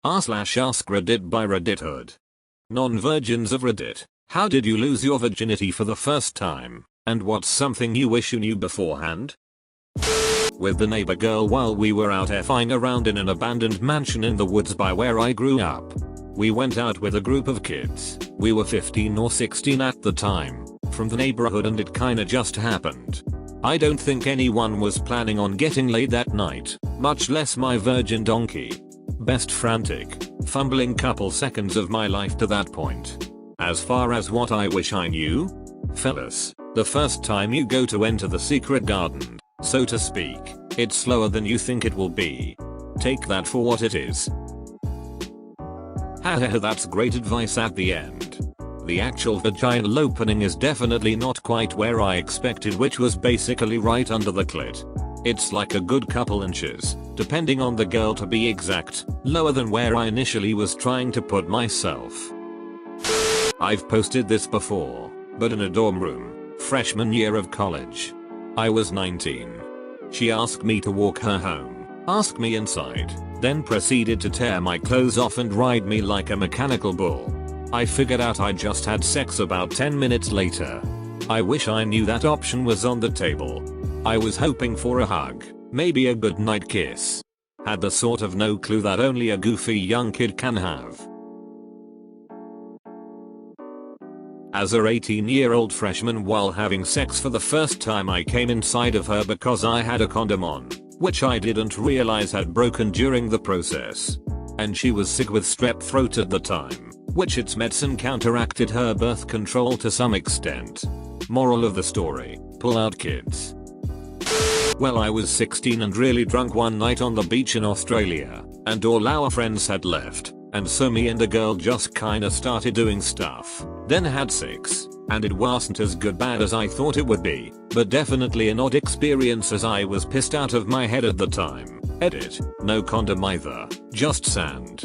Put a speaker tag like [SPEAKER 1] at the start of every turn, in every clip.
[SPEAKER 1] r/AskReddit by Reddithood. Non-virgins of Reddit, how did you lose your virginity for the first time, and what's something you wish you knew beforehand? With the neighbor girl while we were out effing around in an abandoned mansion in the woods by where I grew up. We went out with a group of kids, we were 15 or 16 at the time, from the neighborhood, and it kinda just happened. I don't think anyone was planning on getting laid that night, much less my virgin donkey. Best frantic, fumbling couple seconds of my life to that point. As far as what I wish I knew? Fellas, the first time you go to enter the secret garden, so to speak, it's slower than you think it will be. Take that for what it is. Haha, that's great advice at the end. The actual vaginal opening is definitely not quite where I expected, which was basically right under the clit. It's like a good couple inches, depending on the girl to be exact, lower than where I initially was trying to put myself. I've posted this before, but in a dorm room, freshman year of college. I was 19. She asked me to walk her home, asked me inside, then proceeded to tear my clothes off and ride me like a mechanical bull. I figured out I just had sex about 10 minutes later. I wish I knew that option was on the table. I was hoping for a hug, maybe a goodnight kiss. Had the sort of no clue that only a goofy young kid can have. As a 18-year-old freshman, while having sex for the first time, I came inside of her because I had a condom on, which I didn't realize had broken during the process. And she was sick with strep throat at the time, which its medicine counteracted her birth control to some extent. Moral of the story, pull out kids. Well, I was 16 and really drunk one night on the beach in Australia, and all our friends had left, and so me and a girl just kinda started doing stuff, then had sex, and it wasn't as bad as I thought it would be, but definitely an odd experience as I was pissed out of my head at the time. Edit, no condom either, just sand.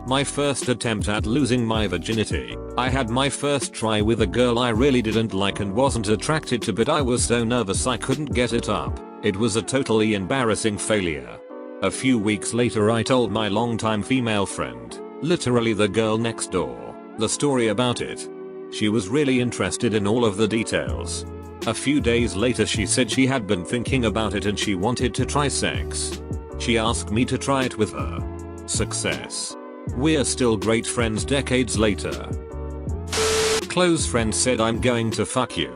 [SPEAKER 1] My first attempt at losing my virginity. I had my first try with a girl I really didn't like and wasn't attracted to, but I was so nervous I couldn't get it up. It was a totally embarrassing failure. A few weeks later I told my longtime female friend, literally the girl next door, the story about it. She was really interested in all of the details. A few days later she said she had been thinking about it and she wanted to try sex. She asked me to try it with her. Success. We're still great friends decades later. Close friend said, I'm going to fuck you.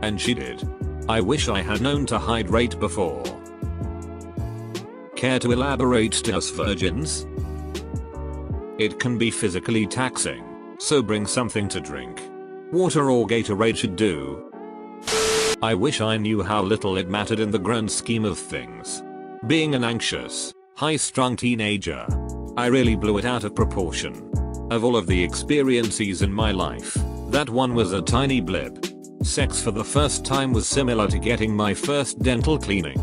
[SPEAKER 1] And she did. I wish I had known to hydrate before. Care to elaborate to us virgins? It can be physically taxing, so bring something to drink. Water or Gatorade should do. I wish I knew how little it mattered in the grand scheme of things. Being an anxious, high-strung teenager, I really blew it out of proportion. Of all of the experiences in my life, that one was a tiny blip. Sex for the first time was similar to getting my first dental cleaning.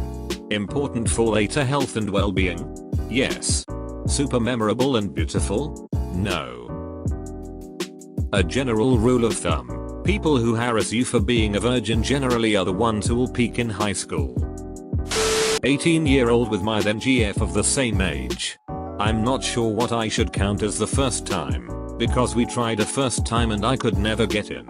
[SPEAKER 1] Important for later health and well-being? Yes. Super memorable and beautiful? No. A general rule of thumb, people who harass you for being a virgin generally are the ones who will peak in high school. 18-year-old with my then GF of the same age. I'm not sure what I should count as the first time, because we tried a first time and I could never get in.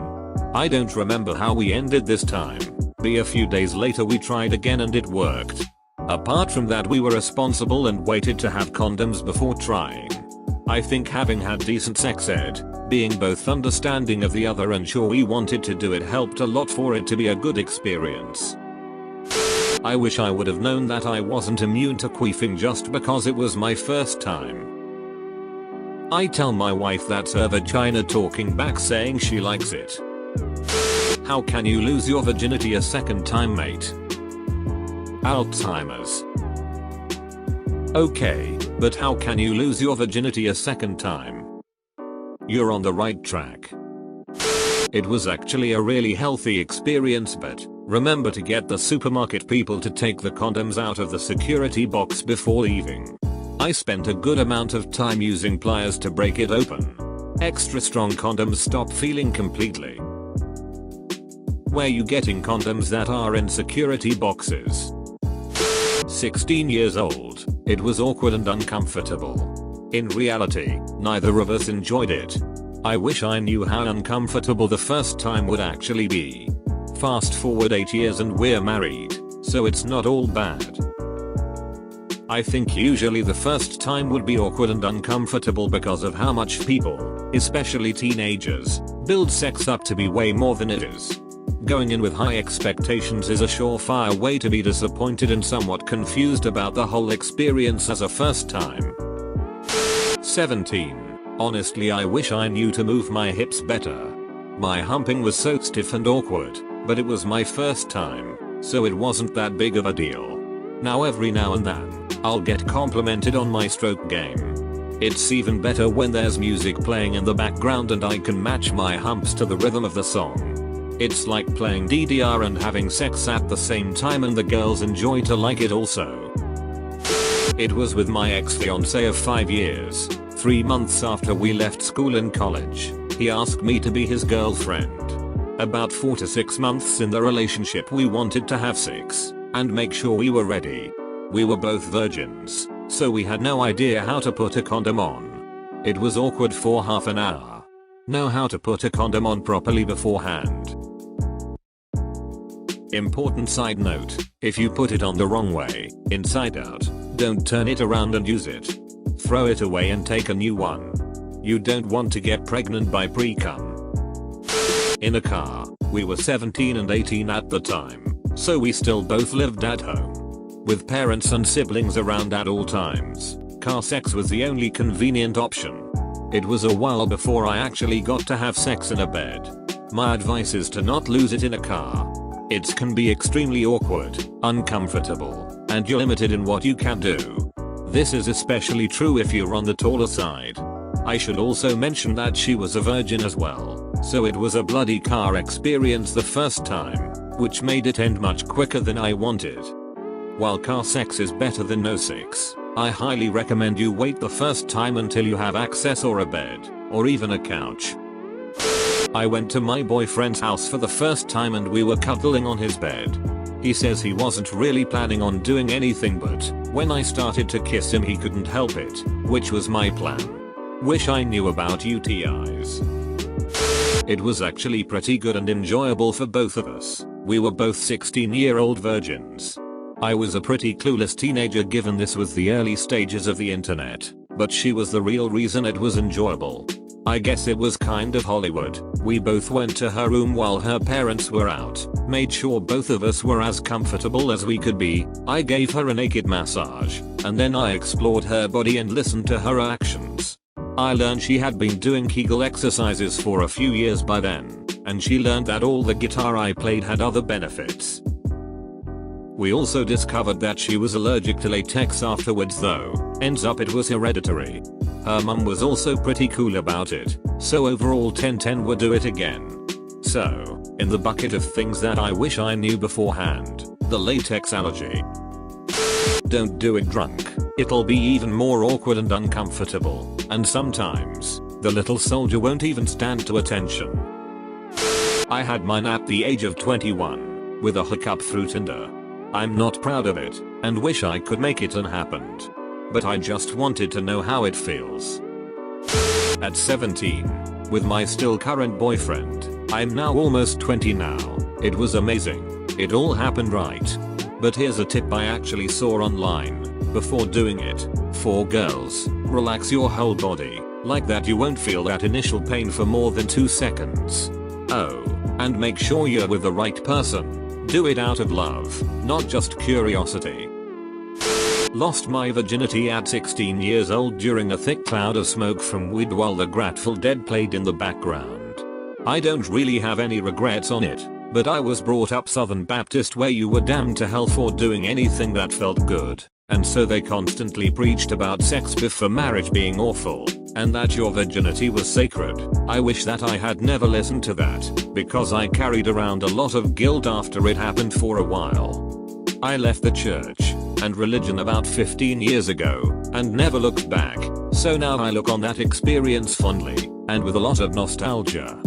[SPEAKER 1] I don't remember how we ended this time, but a few days later we tried again and it worked. Apart from that, we were responsible and waited to have condoms before trying. I think having had decent sex ed, being both understanding of the other and sure we wanted to do it helped a lot for it to be a good experience. I wish I would have known that I wasn't immune to queefing just because it was my first time. I tell my wife that's her vagina talking back saying she likes it. How can you lose your virginity a second time, mate? Alzheimer's. Okay, but how can you lose your virginity a second time? You're on the right track. It was actually a really healthy experience, but remember to get the supermarket people to take the condoms out of the security box before leaving. I spent a good amount of time using pliers to break it open. Extra strong condoms stop feeling completely. Where you getting condoms that are in security boxes? 16 years old, it was awkward and uncomfortable. In reality, neither of us enjoyed it. I wish I knew how uncomfortable the first time would actually be. Fast forward 8 years and we're married, so it's not all bad. I think usually the first time would be awkward and uncomfortable because of how much people, especially teenagers, build sex up to be way more than it is. Going in with high expectations is a surefire way to be disappointed and somewhat confused about the whole experience as a first time. 17. Honestly, I wish I knew to move my hips better. My humping was so stiff and awkward, but it was my first time, so it wasn't that big of a deal. Now every now and then, I'll get complimented on my stroke game. It's even better when there's music playing in the background and I can match my humps to the rhythm of the song. It's like playing DDR and having sex at the same time, and the girls enjoy to like it also. It was with my ex-fiancé of 5 years. 3 months after we left school in college, he asked me to be his girlfriend. About 4 to 6 months in the relationship, we wanted to have sex and make sure we were ready. We were both virgins, so we had no idea how to put a condom on. It was awkward for half an hour. Know how to put a condom on properly beforehand. Important side note, if you put it on the wrong way, inside out, don't turn it around and use it. Throw it away and take a new one. You don't want to get pregnant by pre-cum. In a car, we were 17 and 18 at the time, so we still both lived at home. With parents and siblings around at all times, car sex was the only convenient option. It was a while before I actually got to have sex in a bed. My advice is to not lose it in a car. It can be extremely awkward, uncomfortable, and you're limited in what you can do. This is especially true if you're on the taller side. I should also mention that she was a virgin as well, so it was a bloody car experience the first time, which made it end much quicker than I wanted. While car sex is better than no sex, I highly recommend you wait the first time until you have access or a bed, or even a couch. I went to my boyfriend's house for the first time and we were cuddling on his bed. He says he wasn't really planning on doing anything, but when I started to kiss him he couldn't help it, which was my plan. Wish I knew about UTIs. It was actually pretty good and enjoyable for both of us. We were both 16-year-old virgins. I was a pretty clueless teenager given this was the early stages of the internet, but she was the real reason it was enjoyable. I guess it was kind of Hollywood. We both went to her room while her parents were out, made sure both of us were as comfortable as we could be. I gave her a naked massage, and then I explored her body and listened to her actions. I learned she had been doing Kegel exercises for a few years by then, and she learned that all the guitar I played had other benefits. We also discovered that she was allergic to latex afterwards, though. Ends up it was hereditary. Her mum was also pretty cool about it, so overall 10/10 would do it again. So, in the bucket of things that I wish I knew beforehand, the latex allergy. Don't do it drunk, it'll be even more awkward and uncomfortable, and sometimes, the little soldier won't even stand to attention. I had mine at the age of 21, with a hookup through Tinder. I'm not proud of it, and wish I could make it unhappened. But I just wanted to know how it feels. At 17, with my still current boyfriend, I'm now almost 20 now, it was amazing. It all happened right. But here's a tip I actually saw online, before doing it, for girls, relax your whole body, like that you won't feel that initial pain for more than 2 seconds. Oh, and make sure you're with the right person. Do it out of love, not just curiosity. Lost my virginity at 16 years old during a thick cloud of smoke from weed while the Grateful Dead played in the background. I don't really have any regrets on it, but I was brought up Southern Baptist where you were damned to hell for doing anything that felt good, and so they constantly preached about sex before marriage being awful, and that your virginity was sacred. I wish that I had never listened to that, because I carried around a lot of guilt after it happened for a while. I left the church and religion about 15 years ago, and never looked back, so now I look on that experience fondly, and with a lot of nostalgia.